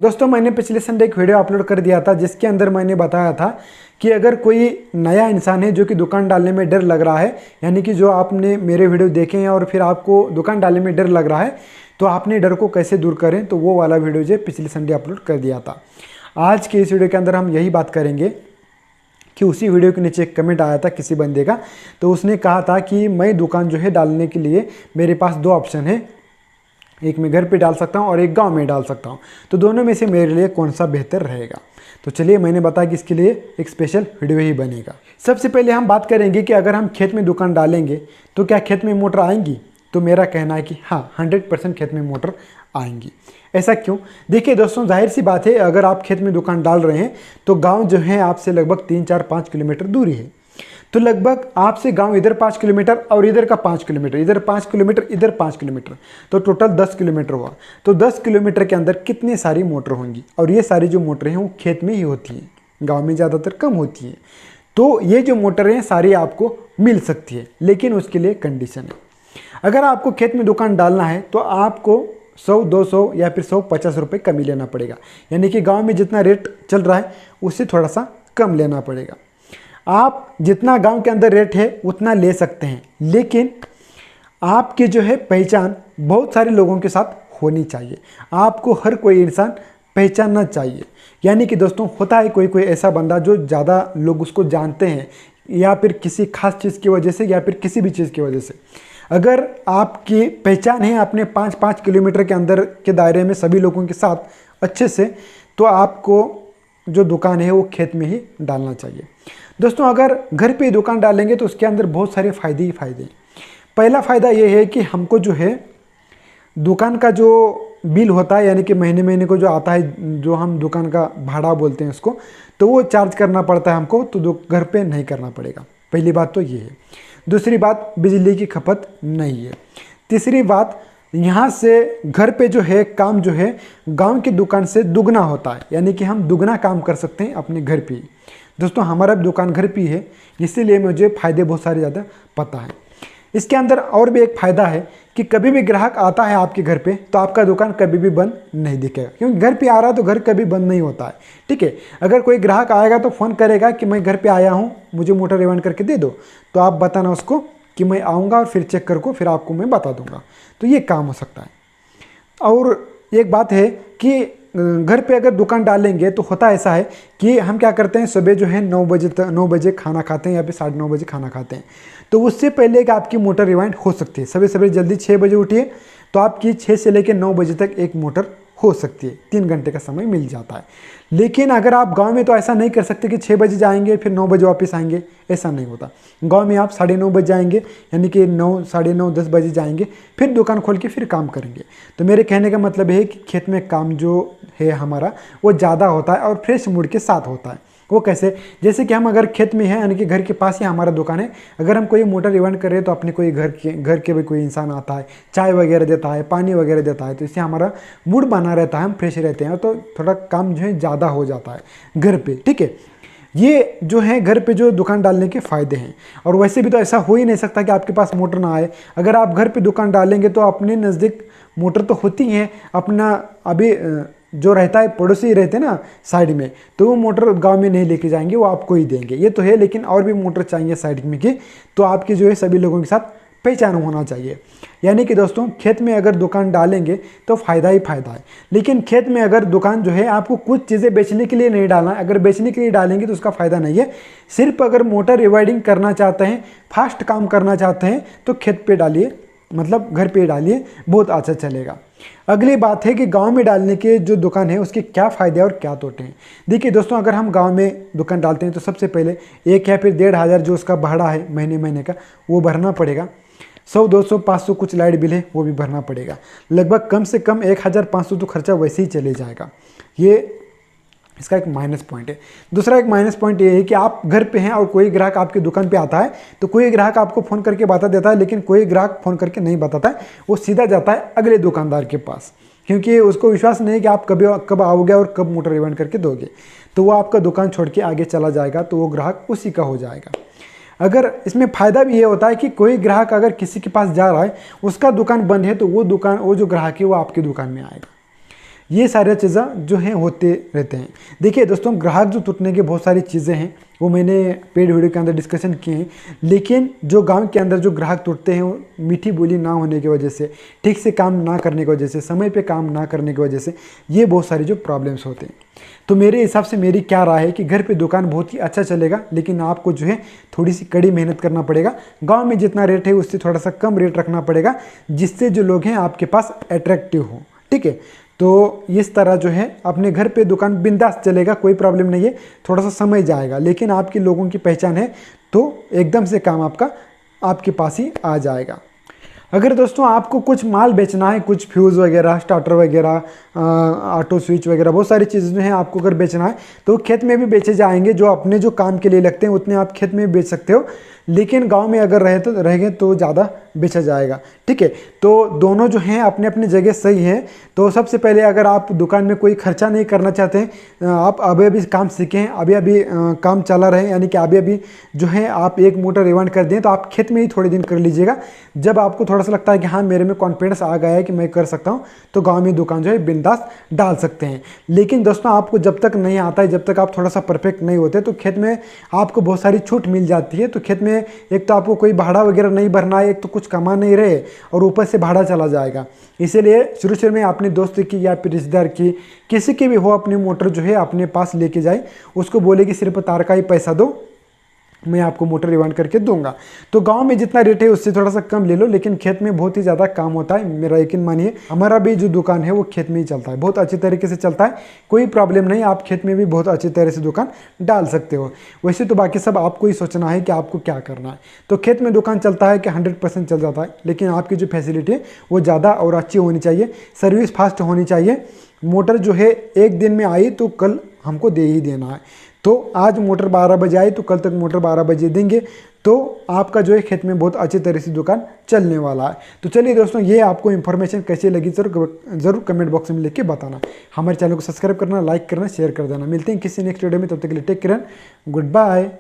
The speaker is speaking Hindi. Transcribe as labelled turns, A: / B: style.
A: दोस्तों मैंने पिछले संडे एक वीडियो अपलोड कर दिया था जिसके अंदर मैंने बताया था कि अगर कोई नया इंसान है जो कि दुकान डालने में डर लग रहा है, यानी कि जो आपने मेरे वीडियो देखे हैं और फिर आपको दुकान डालने में डर लग रहा है, तो आपने डर को कैसे दूर करें, तो वो वाला वीडियो जो पिछले संडे अपलोड कर दिया था। आज के इस वीडियो के अंदर हम यही बात करेंगे कि उसी वीडियो के नीचे एक कमेंट आया था किसी बंदे का, तो उसने कहा था कि मैं दुकान जो है डालने के लिए मेरे पास दो ऑप्शन है, एक मैं घर पे डाल सकता हूँ और एक गांव में डाल सकता हूँ, तो दोनों में से मेरे लिए कौन सा बेहतर रहेगा। तो चलिए मैंने बताया कि इसके लिए एक स्पेशल वीडियो ही बनेगा। सबसे पहले हम बात करेंगे कि अगर हम खेत में दुकान डालेंगे तो क्या खेत में मोटर आएंगी, तो मेरा कहना है कि हाँ 100% खेत में मोटर आएंगी। ऐसा क्यों? देखिए दोस्तों, जाहिर सी बात है, अगर आप खेत में दुकान डाल रहे हैं तो गांव जो है आपसे लगभग 3-4-5 किलोमीटर दूरी है, तो लगभग आपसे गांव इधर 5 किलोमीटर और इधर का 5 किलोमीटर, इधर 5 किलोमीटर, इधर 5 किलोमीटर, तो टोटल 10 किलोमीटर हुआ। तो 10 किलोमीटर के अंदर कितनी सारी मोटर होंगी, और ये सारी जो मोटरें हैं वो खेत में ही होती हैं, गाँव में ज़्यादातर कम होती हैं। तो ये जो मोटरें सारी आपको मिल सकती है, लेकिन उसके लिए कंडीशन है। अगर आपको खेत में दुकान डालना है तो आपको 100-200 या फिर 150 रुपये कम ही लेना पड़ेगा, यानी कि गांव में जितना रेट चल रहा है उससे थोड़ा सा कम लेना पड़ेगा। आप जितना गांव के अंदर रेट है उतना ले सकते हैं, लेकिन आपकी जो है पहचान बहुत सारे लोगों के साथ होनी चाहिए। आपको हर कोई इंसान पहचानना चाहिए, यानी कि दोस्तों होता है कोई ऐसा बंदा जो ज़्यादा लोग उसको जानते हैं, या फिर किसी खास चीज़ की वजह से, या फिर किसी भी चीज़ की वजह से। अगर आपकी पहचान है अपने 5-5 किलोमीटर के अंदर के दायरे में सभी लोगों के साथ अच्छे से, तो आपको जो दुकान है वो खेत में ही डालना चाहिए। दोस्तों अगर घर पे दुकान डालेंगे तो उसके अंदर बहुत सारे फ़ायदे ही फ़ायदे हैं। पहला फ़ायदा ये है कि हमको जो है दुकान का जो बिल होता है, यानी कि महीने महीने को जो आता है, जो हम दुकान का भाड़ा बोलते हैं उसको, तो वो चार्ज करना पड़ता है हमको, तो घर पे नहीं करना पड़ेगा। पहली बात तो ये है। दूसरी बात, बिजली की खपत नहीं है। तीसरी बात, यहाँ से घर पे जो है काम जो है गांव की दुकान से दुगना होता है, यानी कि हम दुगना काम कर सकते हैं अपने घर पे ही। दोस्तों हमारा दुकान घर पे है, इसीलिए मुझे फ़ायदे बहुत सारे ज़्यादा पता है। इसके अंदर और भी एक फ़ायदा है कि कभी भी ग्राहक आता है आपके घर पे तो आपका दुकान कभी भी बंद नहीं दिखेगा, क्योंकि घर पे आ रहा है तो घर कभी बंद नहीं होता है। ठीक है, अगर कोई ग्राहक आएगा तो फ़ोन करेगा कि मैं घर पे आया हूँ, मुझे मोटर रिवाइंड करके दे दो, तो आप बताना उसको कि मैं आऊँगा और फिर चेक करके फिर आपको मैं बता दूँगा, तो ये काम हो सकता है। और एक बात है कि घर पे अगर दुकान डालेंगे तो होता ऐसा है कि हम क्या करते हैं, सुबह जो है 9 बजे खाना खाते हैं या फिर 9:30 बजे खाना खाते हैं, तो उससे पहले कि आपकी मोटर रिवाइंड हो सकती है। सवेरे जल्दी 6 बजे उठिए तो आपकी 6 से लेकर 9 बजे तक एक मोटर हो सकती है, 3 घंटे का समय मिल जाता है। लेकिन अगर आप गांव में तो ऐसा नहीं कर सकते कि 6 बजे जाएंगे फिर 9 बजे वापस आएंगे, ऐसा नहीं होता। गांव में आप 9:30 बजे जाएंगे, यानी कि 9, 9:30, 10 बजे जाएंगे, फिर दुकान खोल के फिर काम करेंगे। तो मेरे कहने का मतलब है कि खेत में काम जो है हमारा वो ज़्यादा होता है और फ्रेश मूड के साथ होता है। वो कैसे? जैसे कि हम अगर खेत में हैं, यानी कि घर के पास ही हमारा दुकान है, अगर हम कोई मोटर रिवाइंड कर रहे हैं तो अपने कोई घर के भी कोई इंसान आता है, चाय वगैरह देता है, पानी वगैरह देता है, तो इससे हमारा मूड बना रहता है, हम फ्रेश रहते हैं, तो थोड़ा काम जो है ज़्यादा हो जाता है घर पे। ठीक है, ये जो है घर पे जो दुकान डालने के फ़ायदे हैं। और वैसे भी तो ऐसा हो ही नहीं सकता कि आपके पास मोटर ना आए। अगर आप घर पे दुकान डालेंगे तो अपने नज़दीक मोटर तो होती हैं, अपना अभी जो रहता है पड़ोसी रहते हैं ना साइड में, तो वो मोटर गांव में नहीं लेके जाएंगे, वो आपको ही देंगे। ये तो है, लेकिन और भी मोटर चाहिए साइड में की, तो आपकी जो है सभी लोगों के साथ पहचान होना चाहिए। यानी कि दोस्तों खेत में अगर दुकान डालेंगे तो फ़ायदा ही फ़ायदा है। लेकिन खेत में अगर दुकान जो है आपको कुछ चीज़ें बेचने के लिए नहीं डालना है, अगर बेचने के लिए डालेंगे तो उसका फ़ायदा नहीं है। सिर्फ अगर मोटर रिवाइडिंग करना चाहते हैं, फास्ट काम करना चाहते हैं, तो खेत पे डालिए, मतलब घर पे डालिए, बहुत अच्छा चलेगा। अगली बात है कि गांव में डालने के जो दुकान है उसके क्या फ़ायदे और क्या तोटे हैं। देखिए दोस्तों, अगर हम गांव में दुकान डालते हैं तो सबसे पहले 1 या फिर 1,500 जो उसका भाड़ा है महीने का, वो भरना पड़ेगा। 100, 200, 500 कुछ लाइट बिल है वो भी भरना पड़ेगा। लगभग कम से कम 1,500 तो खर्चा वैसे ही चले जाएगा। ये इसका एक माइनस पॉइंट है। दूसरा एक माइनस पॉइंट ये है कि आप घर पे हैं और कोई ग्राहक आपकी दुकान पे आता है, तो कोई ग्राहक आपको फ़ोन करके बता देता है, लेकिन कोई ग्राहक फ़ोन करके नहीं बताता है, वो सीधा जाता है अगले दुकानदार के पास, क्योंकि उसको विश्वास नहीं है कि आप कब आओगे और कब मोटर रिवाइंड करके दोगे, तो वो आपका दुकान छोड़ के आगे चला जाएगा, तो वो ग्राहक उसी का हो जाएगा। अगर इसमें फ़ायदा भी ये होता है कि कोई ग्राहक अगर किसी के पास जा रहा है, उसका दुकान बंद है, तो वो जो ग्राहक है वो आपकी दुकान में आएगा। ये सारी चीज़ें जो हैं होते रहते हैं। देखिए दोस्तों, ग्राहक जो टूटने के बहुत सारी चीज़ें हैं वो मैंने पेड वीडियो के अंदर डिस्कशन किए हैं, लेकिन जो गांव के अंदर जो ग्राहक टूटते हैं वो मीठी बोली ना होने की वजह से, ठीक से काम ना करने की वजह से, समय पे काम ना करने की वजह से, ये बहुत सारी जो प्रॉब्लम्स होते हैं। तो मेरे हिसाब से मेरी क्या राय है कि घर पे दुकान बहुत ही अच्छा चलेगा, लेकिन आपको जो है थोड़ी सी कड़ी मेहनत करना पड़ेगा। गांव में जितना रेट है उससे थोड़ा सा कम रेट रखना पड़ेगा, जिससे जो लोग हैं आपके पास अट्रैक्टिव हो। ठीक है, तो इस तरह जो है अपने घर पे दुकान बिंदास चलेगा, कोई प्रॉब्लम नहीं है, थोड़ा सा समय जाएगा, लेकिन आपके लोगों की पहचान है तो एकदम से काम आपका आपके पास ही आ जाएगा। अगर दोस्तों आपको कुछ माल बेचना है, कुछ फ्यूज़ वगैरह, स्टार्टर वगैरह, ऑटो स्विच वगैरह, बहुत सारी चीज़ें हैं, आपको अगर बेचना है तो खेत में भी बेचे जाएंगे। जो अपने जो काम के लिए लगते हैं उतने आप खेत में भी बेच सकते हो, लेकिन गांव में अगर रहेंगे तो ज़्यादा बेचा जाएगा। ठीक है, तो दोनों जो हैं अपने अपने जगह सही हैं। तो सबसे पहले अगर आप दुकान में कोई खर्चा नहीं करना चाहते हैं, आप अभी अभी काम सीखे हैं, अभी अभी काम चला रहे हैं, यानी कि अभी अभी जो है आप एक मोटर रिवाइंड कर दें, तो आप खेत में ही थोड़े दिन कर लीजिएगा। जब आपको थोड़ा सा लगता है कि हाँ मेरे में कॉन्फिडेंस आ गया है कि मैं कर सकता हूँ, तो गाँव में दुकान जो है बिंदास डाल सकते हैं। लेकिन दोस्तों आपको जब तक नहीं आता है, जब तक आप थोड़ा सा परफेक्ट नहीं होते, तो खेत में आपको बहुत सारी छूट मिल जाती है। तो खेत में एक तो आपको कोई भाड़ा वगैरह नहीं भरना है, एक तो कुछ कमा नहीं रहे और ऊपर से भाड़ा चला जाएगा। इसीलिए शुरू में अपने दोस्त की या फिर रिश्तेदार की, किसी की भी हो, अपनी मोटर जो है अपने पास लेके जाए, उसको बोले कि सिर्फ तार का ही पैसा दो, मैं आपको मोटर रिवाइंड करके दूंगा। तो गांव में जितना रेट है उससे थोड़ा सा कम ले लो, लेकिन खेत में बहुत ही ज़्यादा काम होता है। मेरा यकीन मानिए, हमारा भी जो दुकान है वो खेत में ही चलता है, बहुत अच्छी तरीके से चलता है, कोई प्रॉब्लम नहीं। आप खेत में भी बहुत अच्छी तरह से दुकान डाल सकते हो। वैसे तो बाकी सब आपको ही सोचना है कि आपको क्या करना है। तो खेत में दुकान चलता है कि 100% चल जाता है, लेकिन आपकी जो फैसिलिटी है वो ज़्यादा और अच्छी होनी चाहिए, सर्विस फास्ट होनी चाहिए। मोटर जो है एक दिन में आई तो कल हमको दे ही देना है। तो आज मोटर 12 बजे आई तो कल तक मोटर 12 बजे देंगे, तो आपका जो है खेत में बहुत अच्छी तरह से दुकान चलने वाला है। तो चलिए दोस्तों, ये आपको इन्फॉर्मेशन कैसी लगी जरूर कमेंट बॉक्स में लिख के बताना। हमारे चैनल को सब्सक्राइब करना, लाइक करना, शेयर कर देना। मिलते हैं किसी नेक्स्ट वीडियो में, तब तक के लिए टेक केयर, गुड बाय।